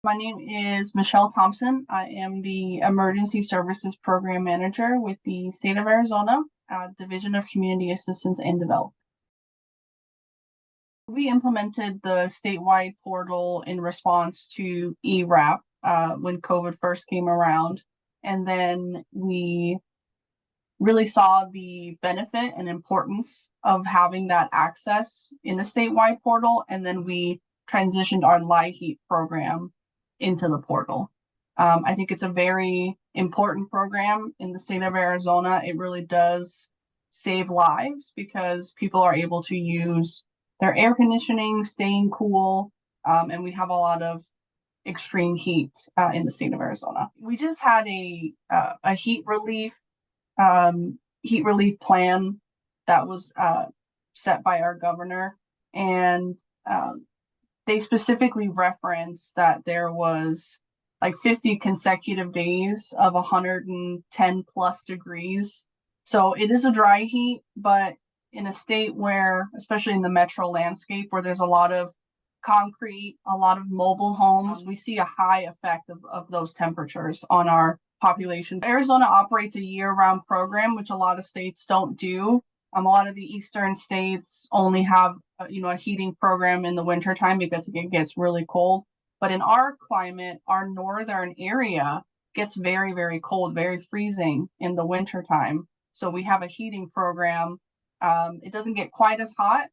My name is Michele Thomsen. I am the Emergency Services Program Manager with the State of Arizona, Division of Community Assistance and Development. We implemented the statewide portal in response to ERAP when COVID first came around. And then we really saw the benefit and importance of having that access in a statewide portal. And then we transitioned our LIHEAP program into the portal. I think it's a very important program in the state of Arizona. It really does save lives because people are able to use their air conditioning, staying cool, and we have a lot of extreme heat in the state of Arizona. We just had a heat relief plan that was set by our governor, and they specifically referenced that there was like 50 consecutive days of 110 plus degrees. So it is a dry heat, but in a state where, especially in the metro landscape, where there's a lot of concrete, a lot of mobile homes, we see a high effect of those temperatures on our populations. Arizona operates a year-round program, which a lot of states don't do. A lot of the eastern states only have a heating program in the wintertime because it gets really cold. But in our climate, our northern area gets very, very cold, very freezing in the wintertime. So we have a heating program. It doesn't get quite as hot,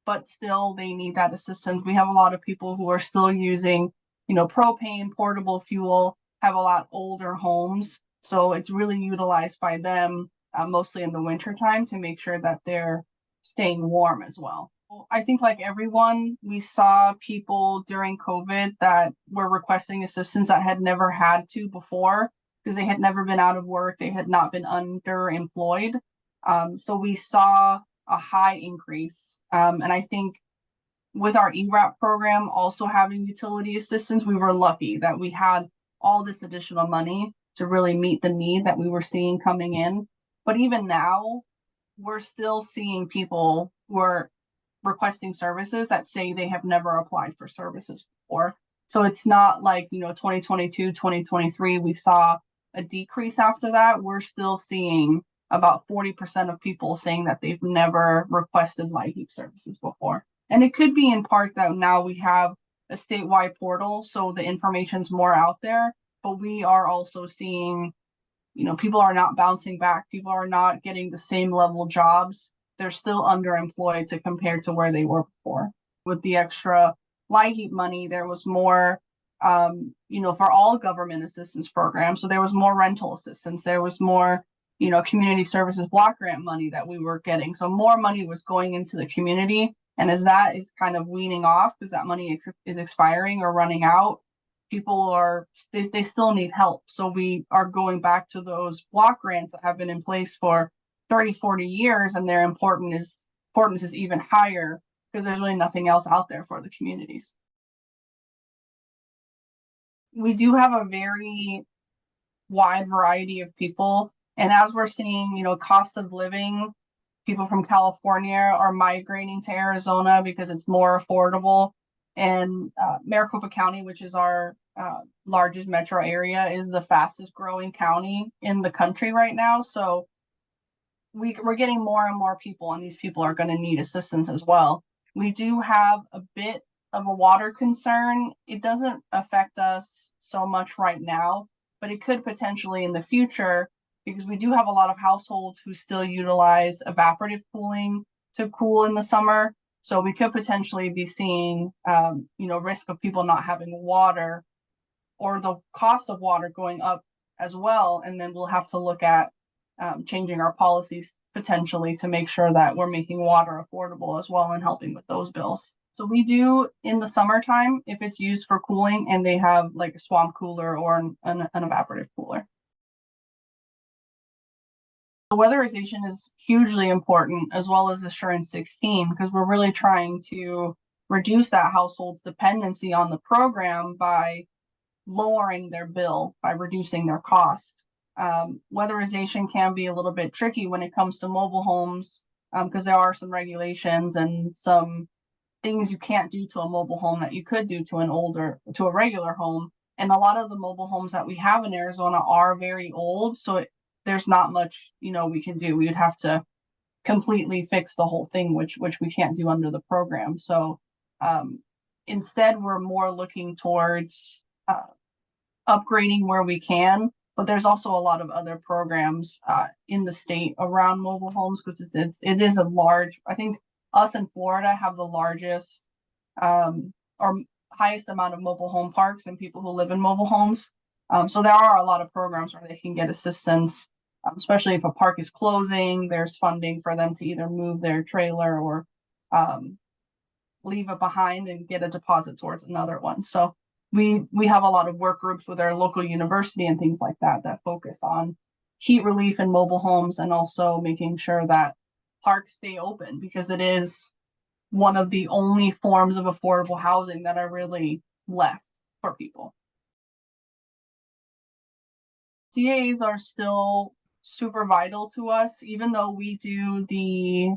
but still they need that assistance. We have a lot of people who are still using, propane, portable fuel, have a lot older homes. So it's really utilized by them, mostly in the wintertime, to make sure that they're staying warm as well. I think like everyone, we saw people during COVID that were requesting assistance that had never had to before because they had never been out of work. They had not been underemployed. So we saw a high increase. And I think with our ERAP program also having utility assistance, we were lucky that we had all this additional money to really meet the need that we were seeing coming in. But even now, we're still seeing people who are requesting services that say they have never applied for services before. So it's not like, 2022, 2023, we saw a decrease after that. We're still seeing about 40% of people saying that they've never requested LIHEAP services before. And it could be in part that now we have a statewide portal, so the information's more out there, but we are also seeing, people are not bouncing back. People are not getting the same level jobs. They're still underemployed to compare to where they were before. With the extra LIHEAP money, there was more, for all government assistance programs. So there was more rental assistance. There was more, community services block grant money that we were getting. So more money was going into the community. And as that is kind of weaning off because that money is expiring or running out, people they still need help. So we are going back to those block grants that have been in place for 30, 40 years, and their importance is even higher because there's really nothing else out there for the communities. We do have a very wide variety of people. And as we're seeing, cost of living, people from California are migrating to Arizona because it's more affordable. And Maricopa County, which is our largest metro area, is the fastest growing county in the country right now. So we're getting more and more people, and these people are going to need assistance as well. We do have a bit of a water concern. It doesn't affect us so much right now, but it could potentially in the future, because we do have a lot of households who still utilize evaporative cooling to cool in the summer. So we could potentially be seeing, risk of people not having water or the cost of water going up as well. And then we'll have to look at changing our policies potentially to make sure that we're making water affordable as well and helping with those bills. So we do in the summertime if it's used for cooling and they have like a swamp cooler or an evaporative cooler. The weatherization is hugely important, as well as Assurance 16, because we're really trying to reduce that household's dependency on the program by lowering their bill, by reducing their cost. Weatherization can be a little bit tricky when it comes to mobile homes because there are some regulations and some things you can't do to a mobile home that you could do to to a regular home. And a lot of the mobile homes that we have in Arizona are very old, so there's not much, we can do. We would have to completely fix the whole thing, which we can't do under the program. So instead, we're more looking towards upgrading where we can, but there's also a lot of other programs in the state around mobile homes, because it is a large. I think us in Florida have the largest or highest amount of mobile home parks and people who live in mobile homes. So there are a lot of programs where they can get assistance, especially if a park is closing. There's funding for them to either move their trailer or leave it behind and get a deposit towards another one. So we have a lot of work groups with our local university and things like that focus on heat relief in mobile homes, and also making sure that parks stay open, because it is one of the only forms of affordable housing that are really left for people. CAs are still super vital to us, even though we do the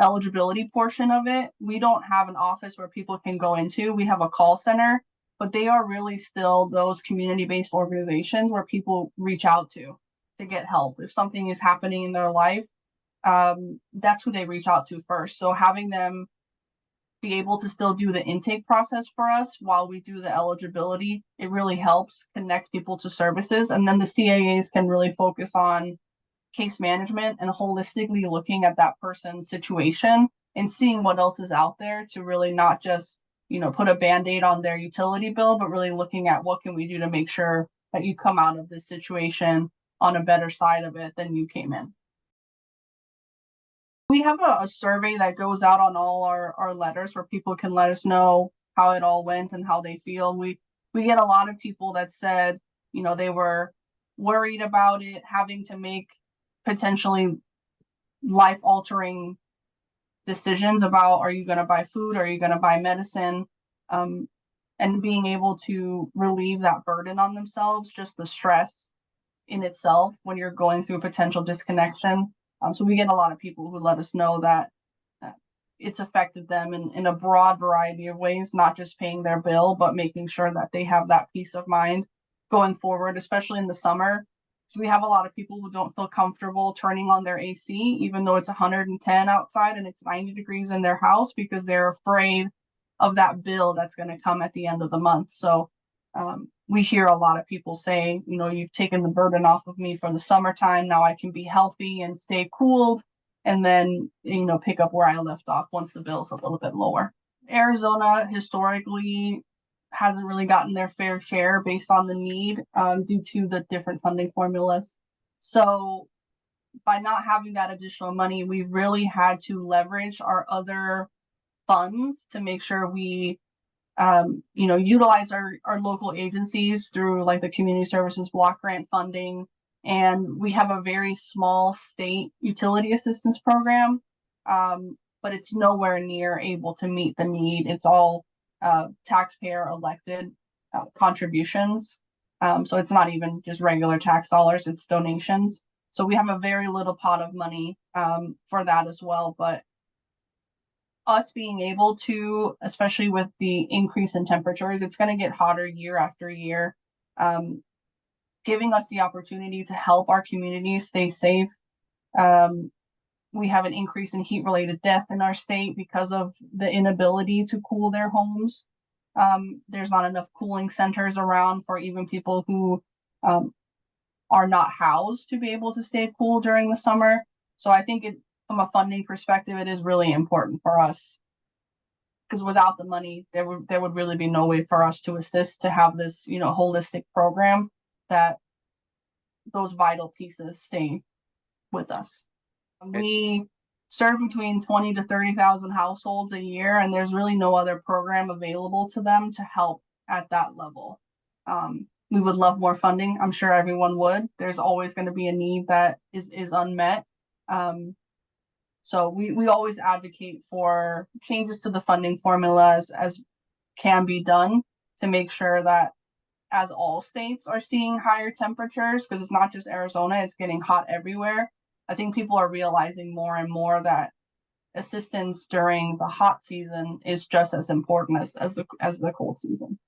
eligibility portion of it. We don't have an office where people can go into. We have a call center, but they are really still those community-based organizations where people reach out to get help. If something is happening in their life, that's who they reach out to first. So having them be able to still do the intake process for us while we do the eligibility, it really helps connect people to services. And then the CAAs can really focus on case management and holistically looking at that person's situation and seeing what else is out there, to really not just, put a Band-Aid on their utility bill, but really looking at what can we do to make sure that you come out of this situation on a better side of it than you came in. We have a survey that goes out on all our letters, where people can let us know how it all went and how they feel. We get a lot of people that said, they were worried about it, having to make potentially life altering decisions about, are you going to buy food? Are you going to buy medicine? And being able to relieve that burden on themselves, just the stress in itself when you're going through potential disconnection. So we get a lot of people who let us know that it's affected them in a broad variety of ways, not just paying their bill, but making sure that they have that peace of mind going forward, especially in the summer. We have a lot of people who don't feel comfortable turning on their AC, even though it's 110 outside and it's 90 degrees in their house, because they're afraid of that bill that's going to come at the end of the month. So we hear a lot of people say, you've taken the burden off of me for the summertime. Now I can be healthy and stay cooled, and then, pick up where I left off once the bill's a little bit lower. Arizona historically hasn't really gotten their fair share based on the need, due to the different funding formulas. So by not having that additional money, we've really had to leverage our other funds to make sure we utilize our local agencies through like the community services block grant funding. And we have a very small state utility assistance program, but it's nowhere near able to meet the need. It's all taxpayer elected contributions. So it's not even just regular tax dollars, it's donations. So we have a very little pot of money for that as well. But us being able to, especially with the increase in temperatures, it's going to get hotter year after year, giving us the opportunity to help our communities stay safe. We have an increase in heat-related death in our state because of the inability to cool their homes. There's not enough cooling centers around for even people who are not housed to be able to stay cool during the summer. So I think from a funding perspective, it is really important for us, because without the money, there would really be no way for us to assist, to have this, holistic program that those vital pieces stay with us. We serve between 20 to 30,000 households a year, and there's really no other program available to them to help at that level. We would love more funding. I'm sure everyone would. There's always going to be a need that is unmet. So we always advocate for changes to the funding formulas as can be done, to make sure that as all states are seeing higher temperatures, because it's not just Arizona, it's getting hot everywhere. I think people are realizing more and more that assistance during the hot season is just as important as the cold season.